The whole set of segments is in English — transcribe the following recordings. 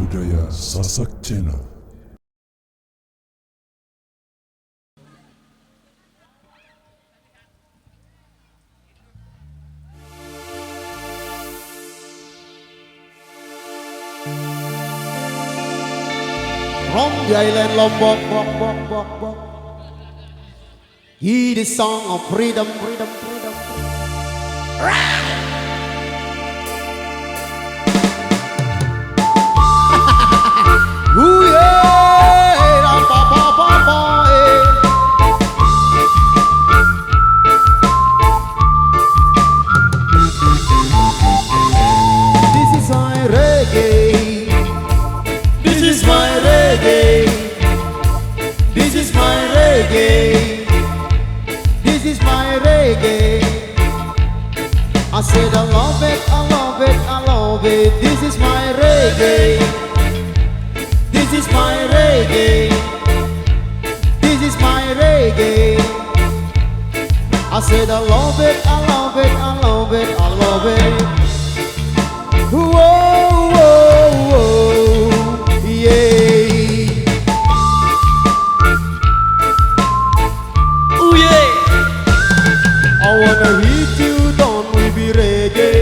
Budaya Sasak Channel. From the island Lombok, hear the song of freedom, freedom, freedom. Ooh yeah, da ba ba ba ba, This is my reggae. This is my reggae. This is my reggae. This is my reggae. I said I love it, I love it, I love it. This is my reggae. This is my reggae. This is my reggae. I said I love it, I love it, I love it, I love it. Whoa, whoa, whoa, yeah. Ooh yeah. I wanna hit you down with the reggae.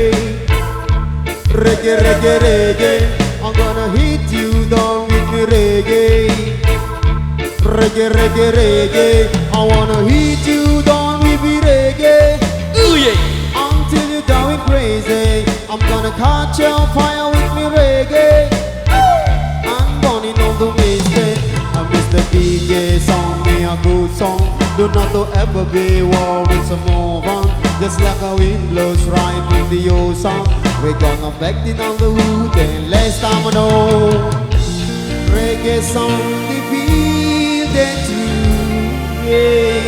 Reggae, reggae, reggae. I'm gonna hit you down with the reggae. Reggae, reggae, reggae. I wanna hit you down with the reggae. Ooh yeah. Until you're going crazy. I'm gonna catch your fire with me reggae. I'm burning all the mistake. I miss the DJ song, me a good song. Do not to ever be worried, so move on. Just like a wind blows right in the ocean. We're gonna back in on the wood and last time I know. Reggae song, the feel that too, yeah.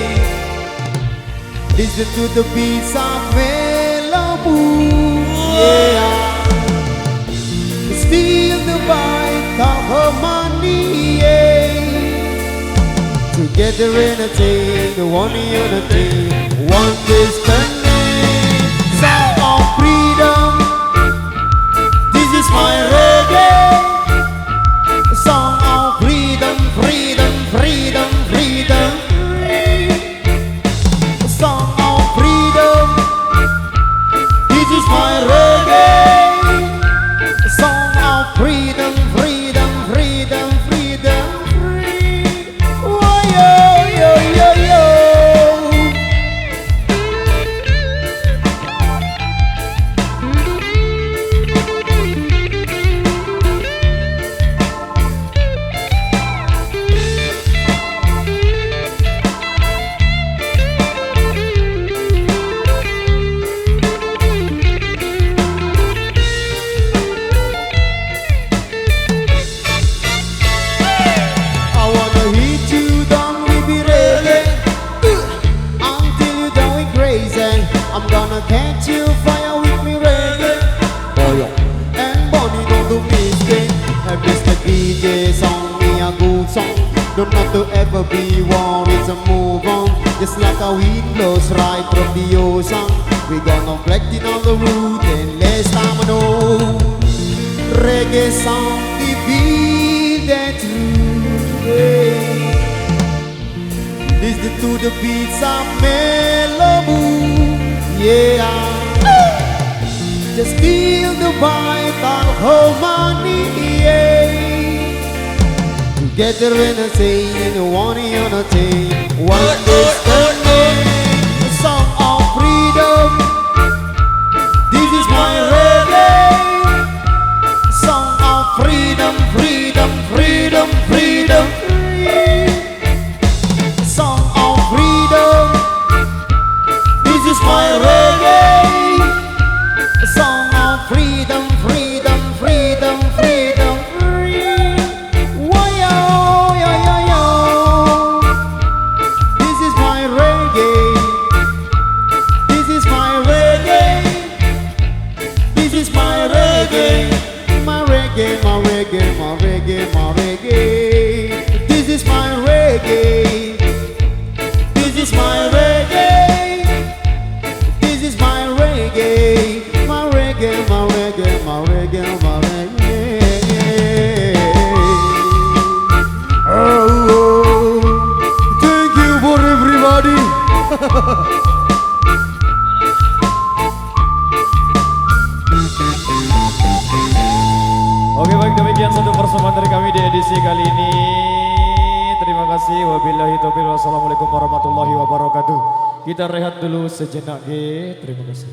Listen to the beats of Mellow Mood, yeah. Steal the bite of her money, yeah. Together in a team, the one in a team. One destiny, sound of freedom. This is my reggae. Song of freedom, freedom, freedom, freedom. Song of freedom. This is my reggae. Song of freedom, freedom, freedom, freedom, free. Oh yo, yo, yo, yo. I wanna hit you down with the reggae. Until you're going crazy. I'm gonna catch you fire with me reggae. And Bonnie don't do mistake. I miss the DJ song, me a good song. Don't have to ever be worried, so move on. Just like a wind blows right from the ocean. We gonna black in on the road and last time I know. Reggae song, the feel that true, yeah. Listen to the beats of Mellow Mood, yeah. Just feel the vibe of harmony, yeah. Together in a team, one in a team. One destiny, a song of freedom. This is my reggae. Song of freedom, freedom, freedom, freedom. Song of freedom. This is my reggae. Song of freedom, freedom, freedom, freedom, free. Whoa, yo, yo, yo, yo. This is my reggae. This is my reggae. This is my reggae. My reggae, my reggae, my reggae, my reggae. This is my reggae. This is my reggae. This is my reggae. My reggae, my reggae, my reggae, my reggae. ini. Terima kasih. Wabillahi taufiq. Wassalamualaikum warahmatullahi wabarakatuh. Kita rehat dulu sejenak, ge. Terima kasih.